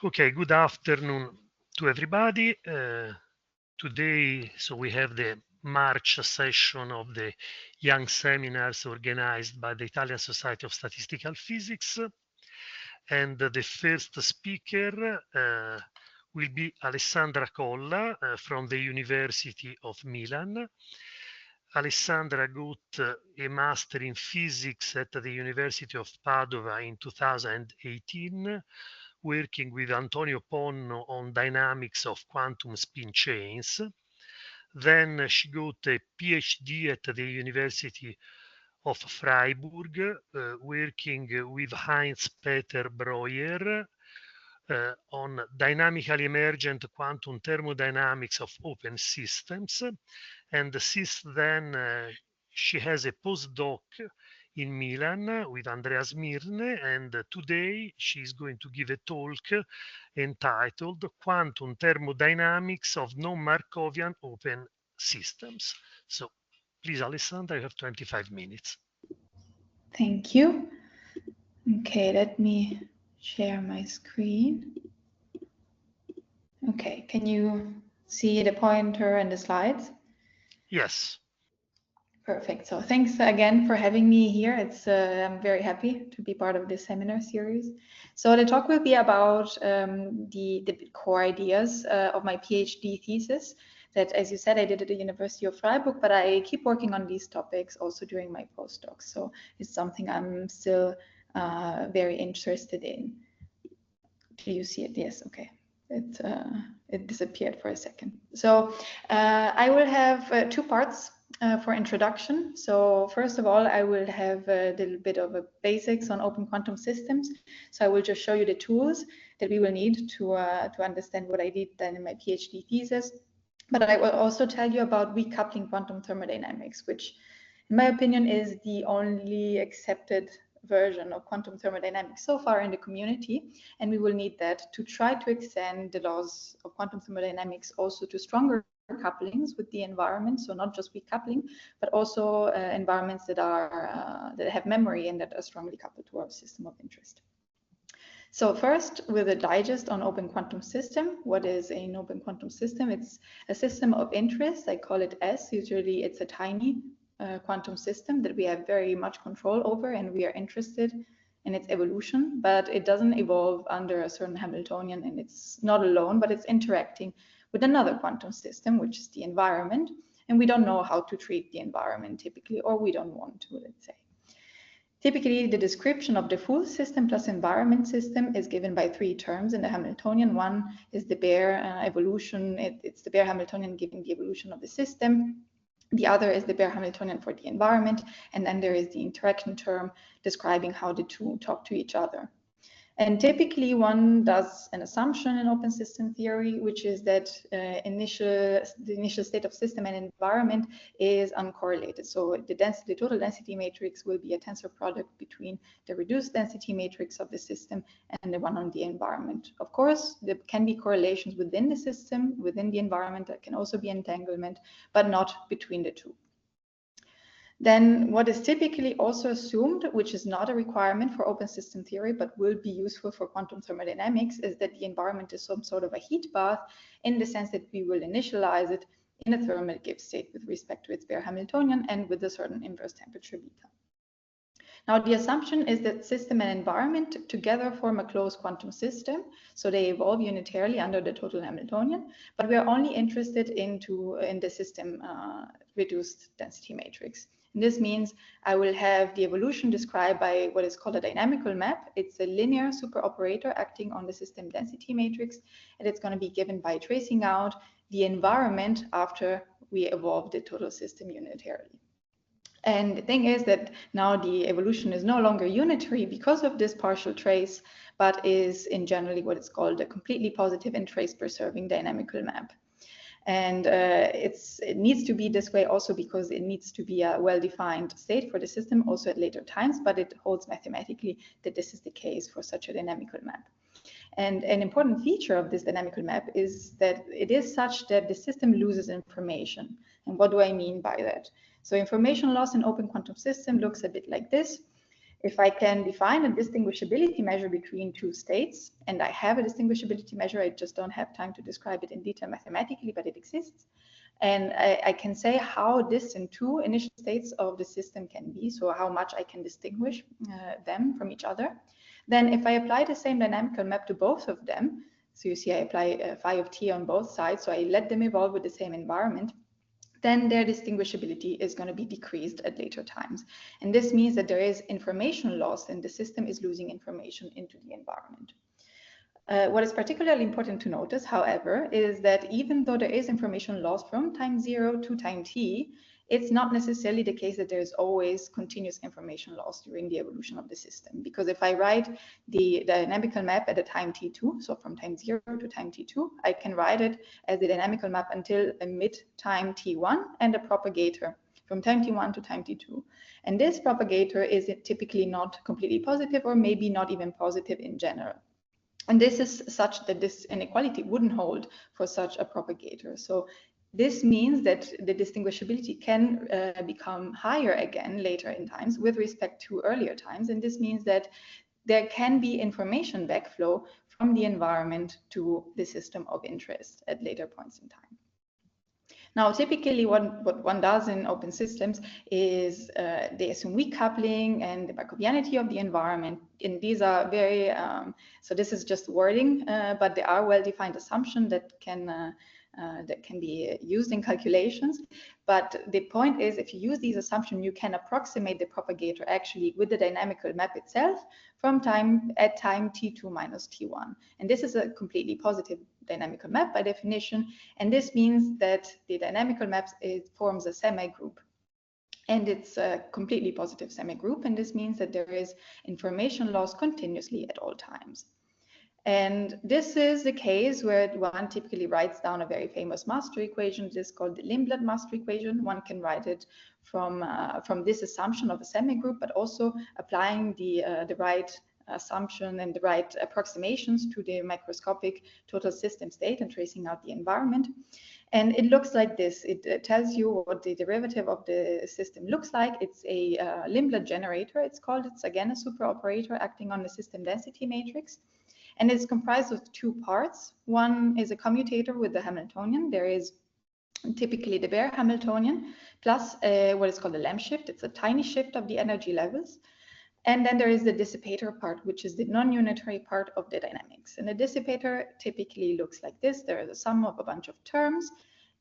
Okay, good afternoon to everybody. Today, so we have the March session of the Young Seminars organized by the Italian Society of Statistical Physics. And the first speaker will be Alessandra Colla from the University of Milan. Alessandra got a master in physics at the University of Padova in 2018, working with Antonio Ponno on dynamics of quantum spin chains. Then she got a PhD at the University of Freiburg, working with Heinz-Peter Breuer on dynamically emergent quantum thermodynamics of open systems. And since then, she has a postdoc in Milan with Andrea Smirne, and today she's going to give a talk entitled Quantum Thermodynamics of Non-Markovian Open Systems. So please, Alessandra, you have 25 minutes. Thank you. Okay, let me share my screen. Okay, can you see the pointer and the slides? Yes. Perfect. So thanks again for having me here. I'm very happy to be part of this seminar series. So the talk will be about the core ideas of my PhD thesis that, as you said, I did at the University of Freiburg, but I keep working on these topics also during my postdoc. So it's something I'm still very interested in. Do you see it? Yes, okay. It disappeared for a second. So I will have two parts for introduction. So first of all, I will have a little bit of a basics on open quantum systems. So I will just show you the tools that we will need to understand what I did then in my PhD thesis. But I will also tell you about recoupling quantum thermodynamics, which in my opinion is the only accepted version of quantum thermodynamics so far in the community, and we will need that to try to extend the laws of quantum thermodynamics also to stronger couplings with the environment, so not just recoupling, but also environments that have memory and that are strongly coupled to our system of interest. So first, with a digest on open quantum system. What is an open quantum system? It's a system of interest. I call it S. Usually it's a tiny quantum system that we have very much control over, and we are interested in its evolution, but it doesn't evolve under a certain Hamiltonian, and it's not alone, but it's interacting with another quantum system, which is the environment, and we don't know how to treat the environment typically, or we don't want to, let's say. Typically, the description of the full system plus environment system is given by three terms in the Hamiltonian. One is the bare evolution. It's the bare Hamiltonian giving the evolution of the system. The other is the bare Hamiltonian for the environment. And then there is the interaction term describing how the two talk to each other. And typically one does an assumption in open system theory, which is that the initial state of system and environment is uncorrelated. So the total density matrix will be a tensor product between the reduced density matrix of the system and the one on the environment. Of course, there can be correlations within the system, within the environment. That can also be entanglement, but not between the two. Then what is typically also assumed, which is not a requirement for open system theory, but will be useful for quantum thermodynamics, is that the environment is some sort of a heat bath, in the sense that we will initialize it in a thermal given state with respect to its bare Hamiltonian and with a certain inverse temperature beta. Now, the assumption is that system and environment together form a closed quantum system, so they evolve unitarily under the total Hamiltonian, but we are only interested in the system reduced density matrix. And this means I will have the evolution described by what is called a dynamical map. It's a linear superoperator acting on the system density matrix, and it's going to be given by tracing out the environment after we evolve the total system unitarily. And the thing is that now the evolution is no longer unitary because of this partial trace, but is in generally what is called a completely positive and trace preserving dynamical map. And it needs to be this way also because it needs to be a well-defined state for the system also at later times, but it holds mathematically that this is the case for such a dynamical map. And an important feature of this dynamical map is that it is such that the system loses information. And what do I mean by that? So information loss in open quantum system looks a bit like this. If I can define a distinguishability measure between two states, and I have a distinguishability measure, I just don't have time to describe it in detail mathematically, but it exists. And I can say how distant two initial states of the system can be, so how much I can distinguish them from each other. Then if I apply the same dynamical map to both of them, so you see I apply phi of t on both sides, so I let them evolve with the same environment, then their distinguishability is going to be decreased at later times. And this means that there is information loss and the system is losing information into the environment. What is particularly important to notice, however, is that even though there is information loss from time 0 to time t, it's not necessarily the case that there is always continuous information loss during the evolution of the system. Because if I write the dynamical map at a time t2, so from time 0 to time t2, I can write it as the dynamical map until a mid-time t1 and a propagator from time t1 to time t2. And this propagator is typically not completely positive or maybe not even positive in general. And this is such that this inequality wouldn't hold for such a propagator. So this means that the distinguishability can become higher again later in times with respect to earlier times. And this means that there can be information backflow from the environment to the system of interest at later points in time. Now, typically what one does in open systems is they assume weak coupling and the Markovianity of the environment. And these are very, so this is just wording, but there are well-defined assumptions that can be used in calculations. But the point is, if you use these assumptions, you can approximate the propagator actually with the dynamical map itself from time t2 minus t1. And this is a completely positive dynamical map by definition. And this means that the dynamical map forms a semi-group. And it's a completely positive semi-group. And this means that there is information loss continuously at all times. And this is the case where one typically writes down a very famous master equation. This is called the Limblad master equation. One can write it from this assumption of a semi-group, but also applying the right assumption and the right approximations to the microscopic total system state and tracing out the environment. And it looks like this. It tells you what the derivative of the system looks like. It's a Limblad generator, it's called. It's again a super operator acting on the system density matrix. And it's comprised of two parts. One is a commutator with the Hamiltonian. There is typically the bare Hamiltonian plus what is called a lamp shift. It's a tiny shift of the energy levels. And then there is the dissipator part, which is the non-unitary part of the dynamics. And the dissipator typically looks like this. There is a sum of a bunch of terms.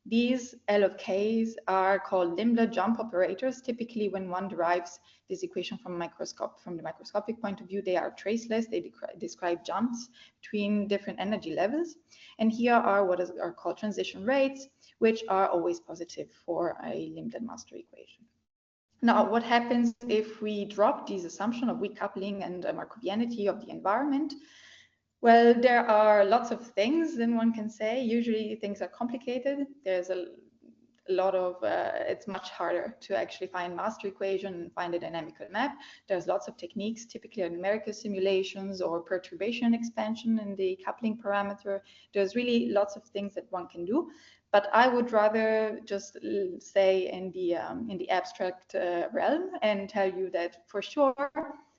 These L of K's are called Limblad jump operators. Typically, when one derives this equation from the microscopic point of view, they are traceless. They describe jumps between different energy levels. And here are what are called transition rates, which are always positive for a Limblad master equation. Now, what happens if we drop this assumption of weak coupling and Markovianity of the environment? Well, there are lots of things that one can say. Usually things are complicated. There's a lot of, it's much harder to actually find master equation and find a dynamical map. There's lots of techniques, typically numerical simulations or perturbation expansion in the coupling parameter. There's really lots of things that one can do. But I would rather just say in the abstract realm and tell you that for sure,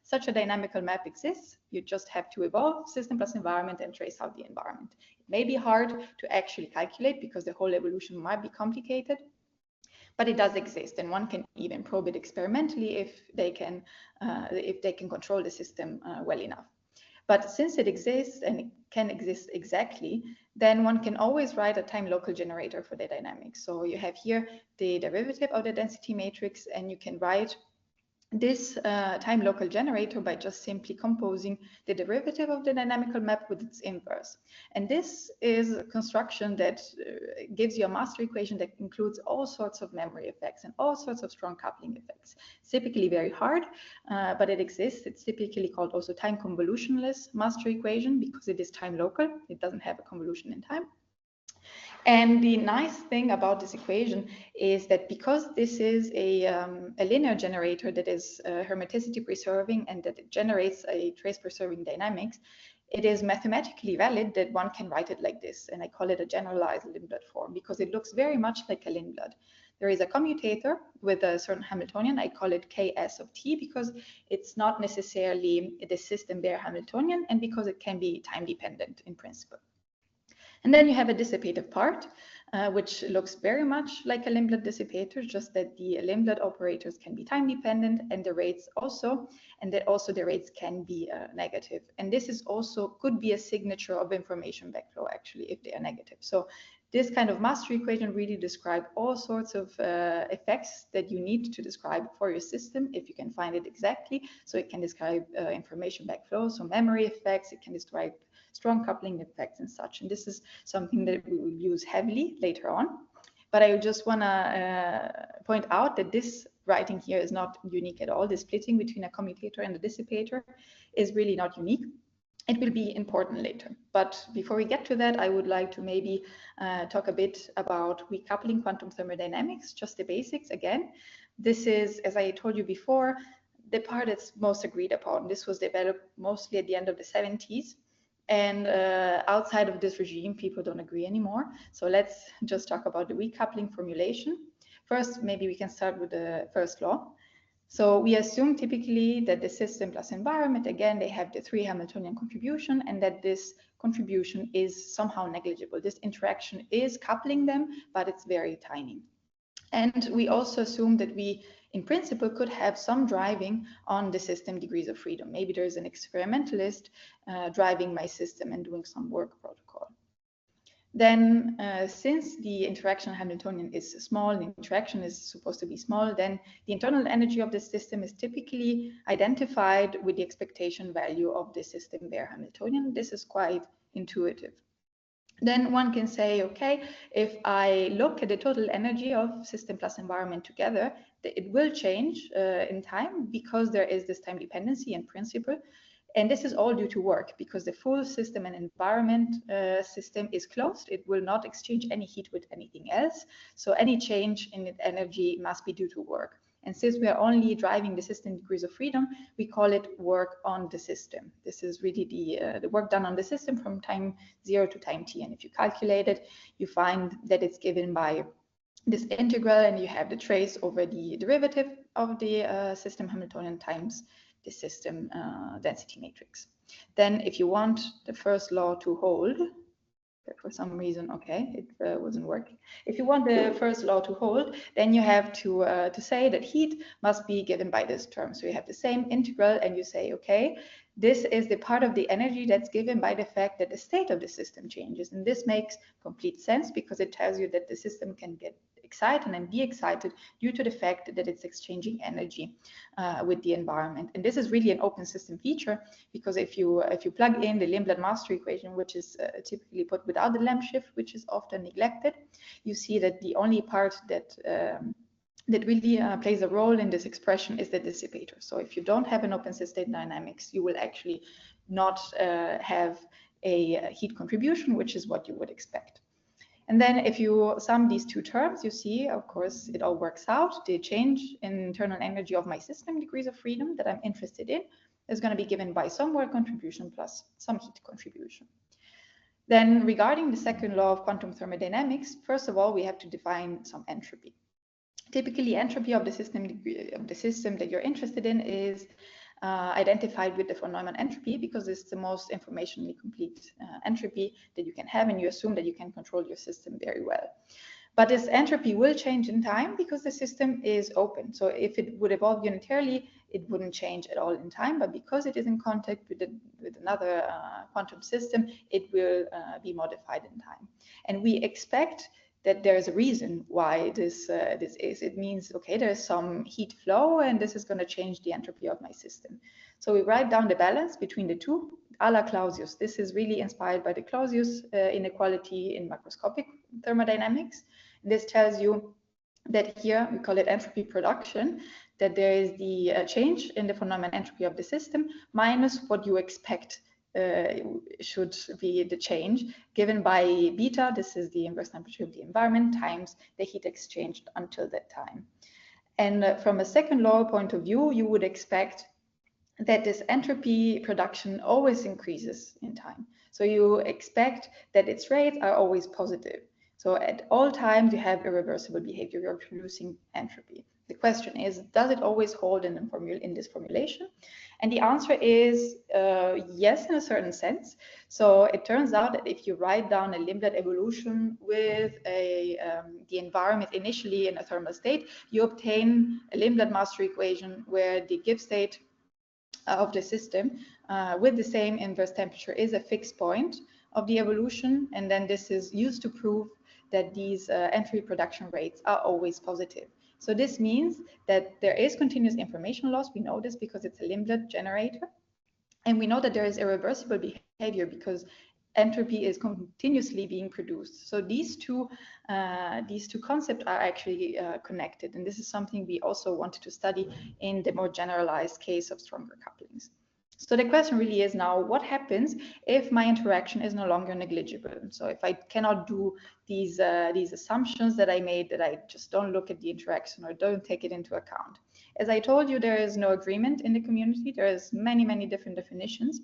such a dynamical map exists. You just have to evolve system plus environment and trace out the environment. It may be hard to actually calculate because the whole evolution might be complicated, but it does exist, and one can even probe it experimentally if they can control the system well enough. But since it exists and it can exist exactly, then one can always write a time local generator for the dynamics. So you have here the derivative of the density matrix, and you can write this time local generator by just simply composing the derivative of the dynamical map with its inverse. And this is a construction that gives you a master equation that includes all sorts of memory effects and all sorts of strong coupling effects. It's typically very hard, but it exists. It's typically called also time convolutionless master equation because it is time local. It doesn't have a convolution in time. And the nice thing about this equation is that because this is a linear generator that is hermeticity preserving and that it generates a trace preserving dynamics, it is mathematically valid that one can write it like this. And I call it a generalized Limblad form because it looks very much like a Limblad. there is a commutator with a certain Hamiltonian. I call it Ks of t because it's not necessarily the system bare Hamiltonian, and because it can be time dependent in principle. And then you have a dissipative part, which looks very much like a Limblad dissipator, just that the Limblad operators can be time dependent, and the rates also, and that also the rates can be negative. And this is also could be a signature of information backflow, actually, if they are negative. So this kind of master equation really describes all sorts of effects that you need to describe for your system, if you can find it exactly. So it can describe information backflow, so memory effects, it can describe strong coupling effects and such. And this is something that we will use heavily later on. But I just want to point out that this writing here is not unique at all. The splitting between a commutator and a dissipator is really not unique. It will be important later. But before we get to that, I would like to maybe talk a bit about recoupling quantum thermodynamics, just the basics again. This is, as I told you before, the part that's most agreed upon. This was developed mostly at the end of the 70s. And outside of this regime, people don't agree anymore. So let's just talk about the recoupling formulation. First, maybe we can start with the first law. So we assume typically that the system plus environment, again, they have the 3 Hamiltonian contribution, and that this contribution is somehow negligible. This interaction is coupling them, but it's very tiny. And we also assume that we, in principle, could have some driving on the system degrees of freedom. Maybe there's an experimentalist driving my system and doing some work protocol. Then, since the interaction Hamiltonian is small, the interaction is supposed to be small, then the internal energy of the system is typically identified with the expectation value of the system bare Hamiltonian. This is quite intuitive. Then one can say, okay, if I look at the total energy of system plus environment together, it will change in time because there is this time dependency in principle. And this is all due to work, because the full system and environment system is closed. It will not exchange any heat with anything else. So any change in its energy must be due to work. And since we are only driving the system degrees of freedom, we call it work on the system. This is really the work done on the system from time 0 to time t. And if you calculate it, you find that it's given by this integral, and you have the trace over the derivative of the system Hamiltonian times the system density matrix. Then if you want the first law to hold, for some reason, okay, it wasn't working. If you want the first law to hold, then you have to say that heat must be given by this term. So you have the same integral, and you say, okay, this is the part of the energy that's given by the fact that the state of the system changes. And this makes complete sense because it tells you that the system can get excited and be excited due to the fact that it's exchanging energy with the environment. And this is really an open system feature, because if you plug in the Limblad master equation, which is typically put without the lamp shift, which is often neglected, you see that the only part that that really plays a role in this expression is the dissipator. So if you don't have an open system dynamics, you will actually not have a heat contribution, which is what you would expect. And then if you sum these two terms, you see, of course, it all works out. The change in internal energy of my system degrees of freedom that I'm interested in is going to be given by some work contribution plus some heat contribution. Then regarding the second law of quantum thermodynamics, first of all, we have to define some entropy. Typically, entropy of the system that you're interested in is identified with the von Neumann entropy, because it's the most informationally complete entropy that you can have, and you assume that you can control your system very well. But this entropy will change in time because the system is open. So if it would evolve unitarily, it wouldn't change at all in time. But because it is in contact with another quantum system, it will be modified in time. And we expect that there is a reason why this is. It means, okay, there's some heat flow, and this is going to change the entropy of my system. So we write down the balance between the two, a la Clausius. This is really inspired by the Clausius inequality in macroscopic thermodynamics. This tells you that here, we call it entropy production, that there is the change in the von Neumann entropy of the system minus what you expect should be the change given by beta. This is the inverse temperature of the environment times the heat exchanged until that time. And from a second law point of view, you would expect that this entropy production always increases in time. So you expect that its rates are always positive. So So at all times you have irreversible behavior, you're producing entropy. The question is, does it always hold in this formulation? And the answer is yes, in a certain sense. So it turns out that if you write down a limited evolution with the environment initially in a thermal state, you obtain a limited master equation where the give state of the system with the same inverse temperature is a fixed point of the evolution. And then this is used to prove that these entropy production rates are always positive. So this means that there is continuous information loss. We know this because it's a limited generator. And we know that there is irreversible behavior because entropy is continuously being produced. So these two concepts are actually connected. And this is something we also wanted to study in the more generalized case of stronger couplings. So the question really is now, what happens if my interaction is no longer negligible? So if I cannot do these assumptions that I made, that I just don't look at the interaction or don't take it into account. As I told you, there is no agreement in the community. There is many different definitions.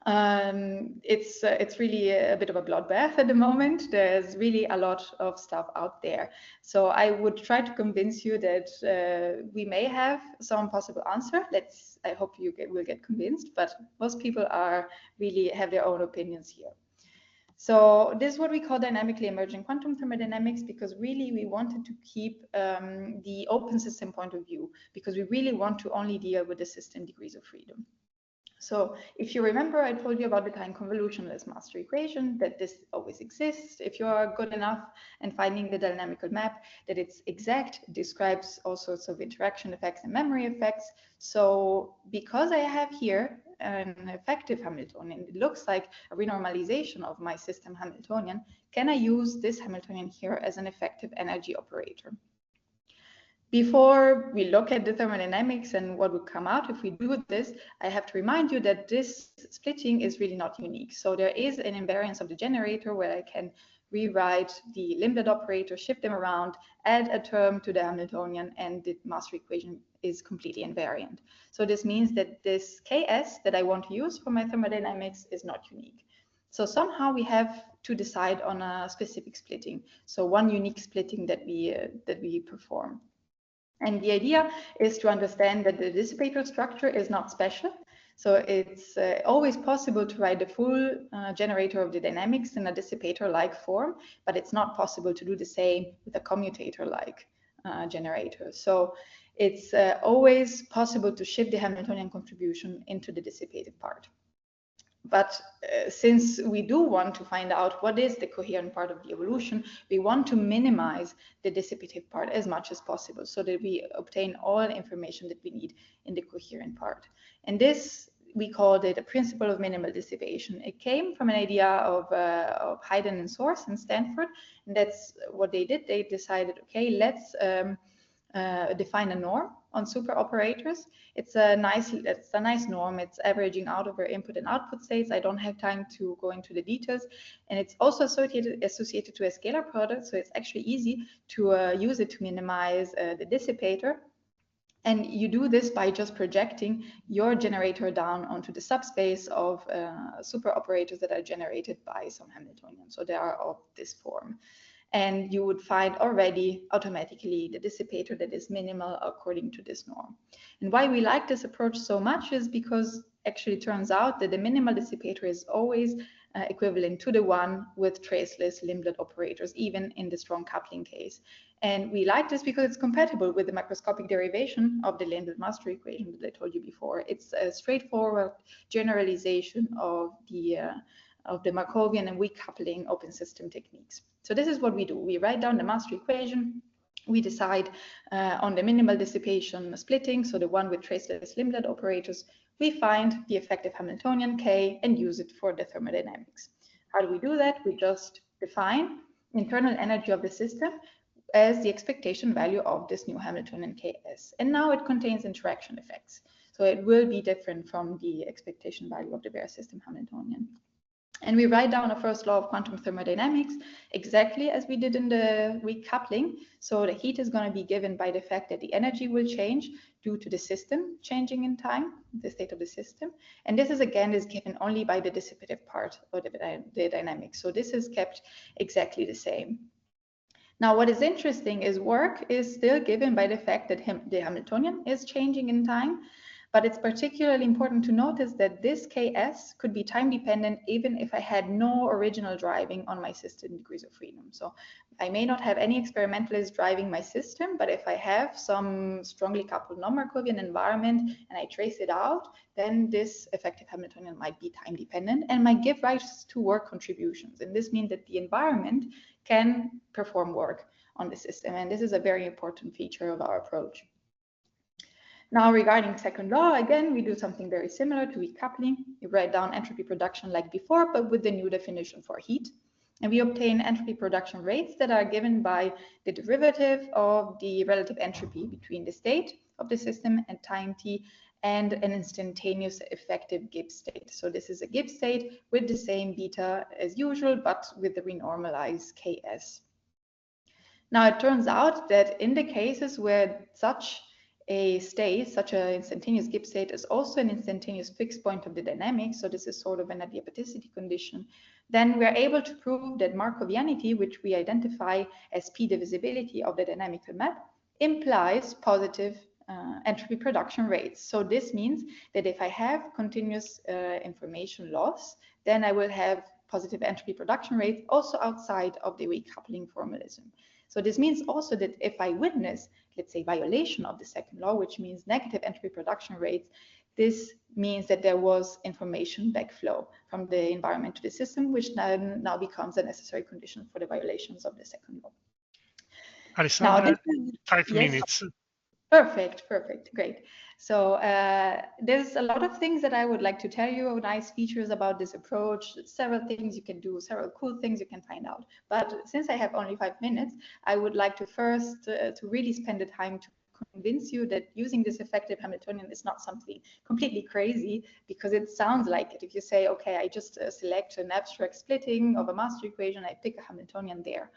It's really a bit of a bloodbath at the moment. There's really a lot of stuff out there. So I would try to convince you that we may have some possible answer. I hope you will get convinced, but most people really have their own opinions here. So this is what we call dynamically emergent quantum thermodynamics, because really we wanted to keep the open system point of view, because we really want to only deal with the system degrees of freedom. So if you remember, I told you about the time convolutionless master equation, that this always exists if you are good enough and finding the dynamical map, that it's exact, it describes all sorts of interaction effects and memory effects. So because I have here an effective Hamiltonian, it looks like a renormalization of my system Hamiltonian, can I use this Hamiltonian here as an effective energy operator? Before we look at the thermodynamics and what would come out if we do this, I have to remind you that this splitting is really not unique. So there is an invariance of the generator where I can rewrite the limited operator, shift them around, add a term to the Hamiltonian, and the master equation is completely invariant. So this means that this Ks that I want to use for my thermodynamics is not unique. So somehow we have to decide on a specific splitting. So one unique splitting that we perform. And the idea is to understand that the dissipator structure is not special. So it's always possible to write the full generator of the dynamics in a dissipator-like form, but it's not possible to do the same with a commutator-like generator. So it's always possible to shift the Hamiltonian contribution into the dissipative part. But since we do want to find out what is the coherent part of the evolution, we want to minimize the dissipative part as much as possible so that we obtain all the information that we need in the coherent part. And this, we called it a principle of minimal dissipation. It came from an idea of Hayden and Source in Stanford, and that's what they did. They decided, okay, let's define a norm on super operators. It's a nice norm. It's averaging out over input and output states. I don't have time to go into the details, and it's also associated to a scalar product, so it's actually easy to use it to minimize the dissipator. And you do this by just projecting your generator down onto the subspace of super operators that are generated by some Hamiltonian. So they are of this form. And you would find already automatically the dissipator that is minimal according to this norm. And why we like this approach so much is because actually it turns out that the minimal dissipator is always equivalent to the one with traceless limited operators, even in the strong coupling case. And we like this because it's compatible with the macroscopic derivation of the limited master equation that I told you before. It's a straightforward generalization of the Markovian and weak coupling open system techniques. So this is what we do. We write down the master equation. We decide on the minimal dissipation splitting, so the one with traceless limited operators. We find the effective Hamiltonian K and use it for the thermodynamics. How do we do that? We just define internal energy of the system as the expectation value of this new Hamiltonian Ks. And now it contains interaction effects. So it will be different from the expectation value of the bare system Hamiltonian. And we write down a first law of quantum thermodynamics exactly as we did in the weak coupling. So the heat is going to be given by the fact that the energy will change due to the system changing in time, the state of the system. And this is again is given only by the dissipative part of the dynamics. So this is kept exactly the same. Now, what is interesting is work is still given by the fact that the Hamiltonian is changing in time. But it's particularly important to notice that this Ks could be time dependent even if I had no original driving on my system degrees of freedom. So I may not have any experimentalists driving my system, but if I have some strongly coupled non-Markovian environment and I trace it out, then this effective Hamiltonian might be time dependent and might give rise to work contributions. And this means that the environment can perform work on the system. And this is a very important feature of our approach. Now, regarding second law, again, we do something very similar to weak coupling. We write down entropy production like before, but with the new definition for heat. And we obtain entropy production rates that are given by the derivative of the relative entropy between the state of the system and time t and an instantaneous effective Gibbs state. So this is a Gibbs state with the same beta as usual, but with the renormalized Ks. Now, it turns out that in the cases where such a state, such an instantaneous Gibbs state, is also an instantaneous fixed point of the dynamics, so this is sort of an adiabaticity condition, then we're able to prove that Markovianity, which we identify as P divisibility of the dynamical map, implies positive entropy production rates. So this means that if I have continuous information loss, then I will have positive entropy production rates also outside of the weak coupling formalism. So this means also that if I witness, let's say, violation of the second law, which means negative entropy production rates, this means that there was information backflow from the environment to the system, which now becomes a necessary condition for the violations of the second law. Alessandra, 5 minutes. Perfect, great. So there's a lot of things that I would like to tell you, nice features about this approach, several things you can do, several cool things you can find out. But since I have only 5 minutes, I would like to first to really spend the time to convince you that using this effective Hamiltonian is not something completely crazy, because it sounds like it. If you say, okay, I just select an abstract splitting of a master equation, I pick a Hamiltonian there.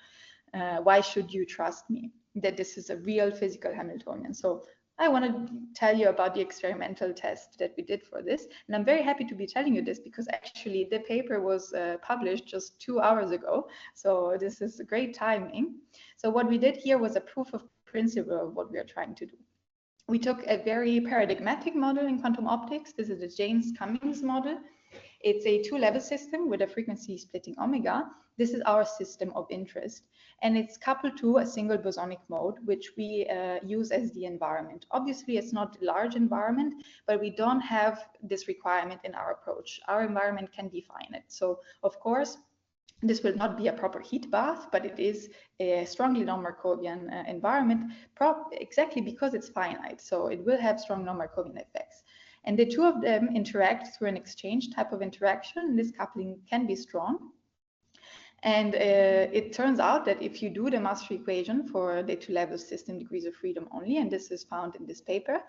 Why should you trust me that this is a real physical Hamiltonian? So I want to tell you about the experimental test that we did for this. And I'm very happy to be telling you this because actually the paper was published just 2 hours ago. So this is great timing. So what we did here was a proof of principle of what we are trying to do. We took a very paradigmatic model in quantum optics. This is the Jaynes-Cummings model. It's a 2-level system with a frequency splitting omega. This is our system of interest. And it's coupled to a single bosonic mode, which we use as the environment. Obviously, it's not a large environment, but we don't have this requirement in our approach. Our environment can define it. So, of course, this will not be a proper heat bath, but it is a strongly non-Markovian environment, exactly because it's finite. So it will have strong non-Markovian effects. And the two of them interact through an exchange type of interaction. This coupling can be strong. And it turns out that if you do the master equation for the 2-level system degrees of freedom only, and this is found in this paper,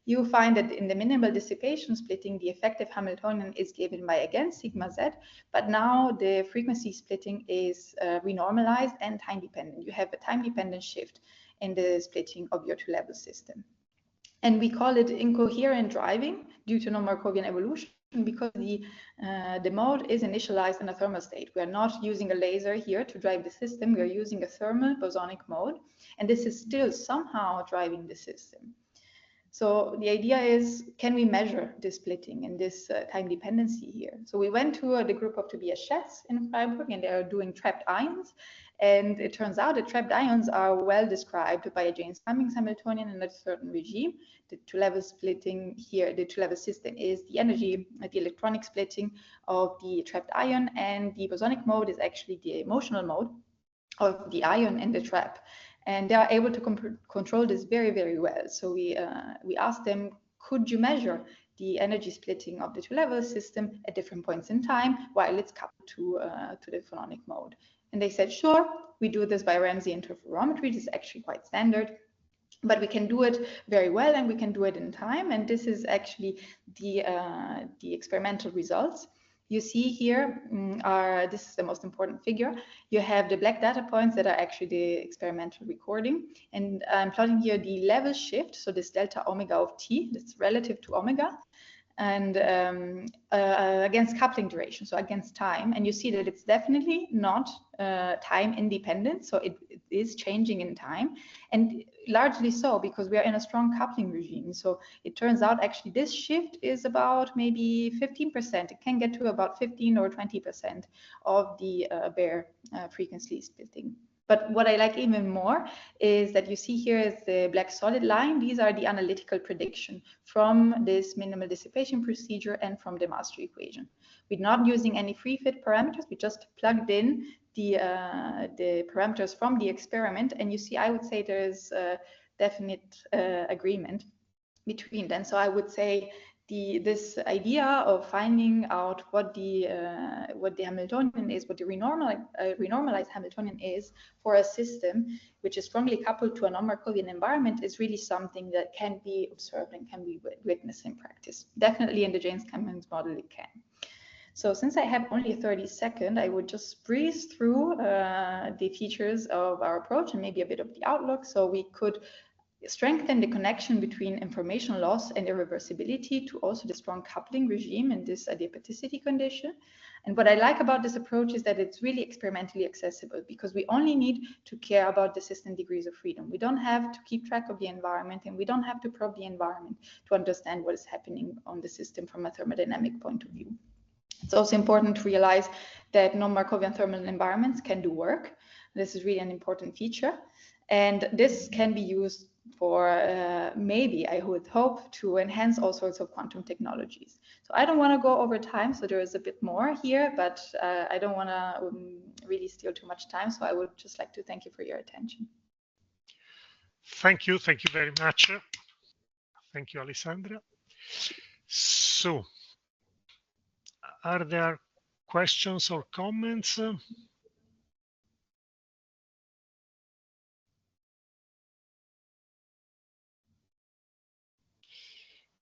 you find that in the minimal dissipation splitting, the effective Hamiltonian is given by, again, sigma z, but now the frequency splitting is renormalized and time dependent. You have a time dependent shift in the splitting of your 2-level system. And we call it incoherent driving due to non-Markovian evolution, because the mode is initialized in a thermal state. We are not using a laser here to drive the system. We are using a thermal bosonic mode, and this is still somehow driving the system. So the idea is, can we measure this splitting and this time dependency here? So we went to the group of Tobias Schätz in Freiburg, and they are doing trapped ions. And it turns out that trapped ions are well described by a Jaynes-Cummings Hamiltonian in a certain regime. The 2-level splitting here, the 2-level system is the energy, the electronic splitting of the trapped ion, and the bosonic mode is actually the emotional mode of the ion and the trap. And they are able to control this very, very well. So we asked them, could you measure the energy splitting of the 2-level system at different points in time while it's coupled to the phononic mode? And they said, sure, we do this by Ramsey interferometry. This is actually quite standard, but we can do it very well, and we can do it in time. And this is actually the experimental results. You see here this is the most important figure. You have the black data points that are actually the experimental recording. And I'm plotting here the level shift. So this delta omega of t, that's relative to omega, and against coupling duration, so against time. And you see that it's definitely not time independent. So it is changing in time, and largely so because we are in a strong coupling regime. So it turns out actually this shift is about maybe 15%. It can get to about 15 or 20% of the bare frequency splitting. But what I like even more is that you see here is the black solid line. These are the analytical prediction from this minimal dissipation procedure and from the master equation. We're not using any free fit parameters. We just plugged in the parameters from the experiment. And you see, I would say there's a definite agreement between them. So I would say this idea of finding out what the Hamiltonian is, what the renormalized Hamiltonian is for a system which is strongly coupled to a non-Markovian environment is really something that can be observed and can be witnessed in practice. Definitely in the James-Cummings model it can. So since I have only 30 seconds, I would just breeze through the features of our approach and maybe a bit of the outlook. So we could strengthen the connection between information loss and irreversibility to also the strong coupling regime in this adiabaticity condition. And what I like about this approach is that it's really experimentally accessible because we only need to care about the system degrees of freedom. We don't have to keep track of the environment, and we don't have to probe the environment to understand what is happening on the system from a thermodynamic point of view. It's also important to realize that non-Markovian thermal environments can do work. This is really an important feature. And this can be used for maybe, I would hope, to enhance all sorts of quantum technologies. So I don't want to go over time, so there is a bit more here, but I don't want to really steal too much time. So I would just like to thank you for your attention. Thank you very much. Thank you, Alessandra. So, are there questions or comments?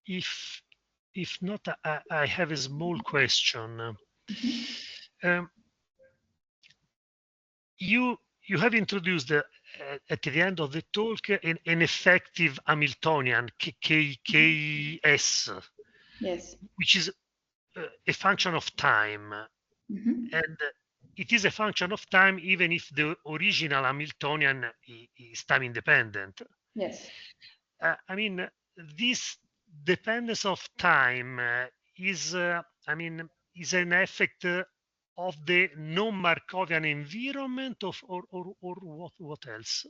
If not, I have a small question. You have introduced at the end of the talk an effective Hamiltonian KS, yes, which is a function of time, and it is a function of time even if the original Hamiltonian is time independent. Yes. I mean, this dependence of time is an effect of the non-Markovian environment or what else?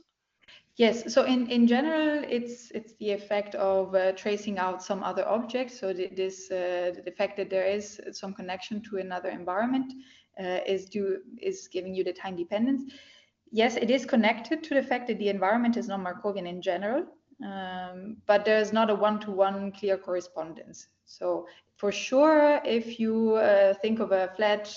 Yes, so in general, it's the effect of tracing out some other object. So the fact that there is some connection to another environment is giving you the time dependence. Yes, it is connected to the fact that the environment is non-Markovian in general, but there's not a one-to-one clear correspondence. So for sure, if you think of a flat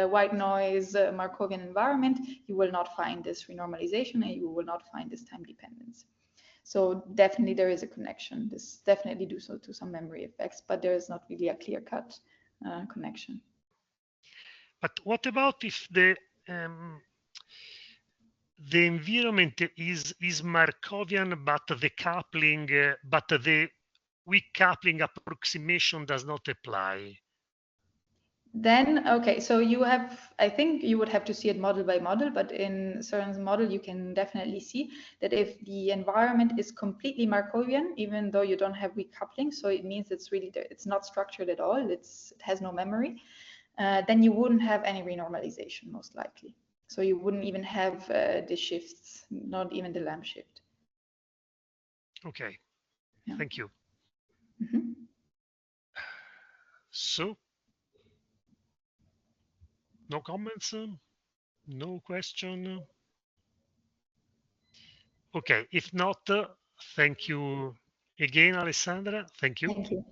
white noise Markovian environment, you will not find this renormalization and you will not find this time dependence. So definitely there is a connection. This definitely due to some memory effects, but there is not really a clear-cut connection. But what about if the environment is Markovian, but the coupling, but the weak coupling approximation does not apply? Then, okay, so I think you would have to see it model by model, but in CERN's model, you can definitely see that if the environment is completely Markovian, even though you don't have weak coupling, so it means it's not structured at all, it has no memory, then you wouldn't have any renormalization, most likely. So you wouldn't even have the shifts, not even the lamp shift. Okay, yeah. Thank you. So, no comments? No question? Okay, if not, thank you again, Alessandra. Thank you. Thank you.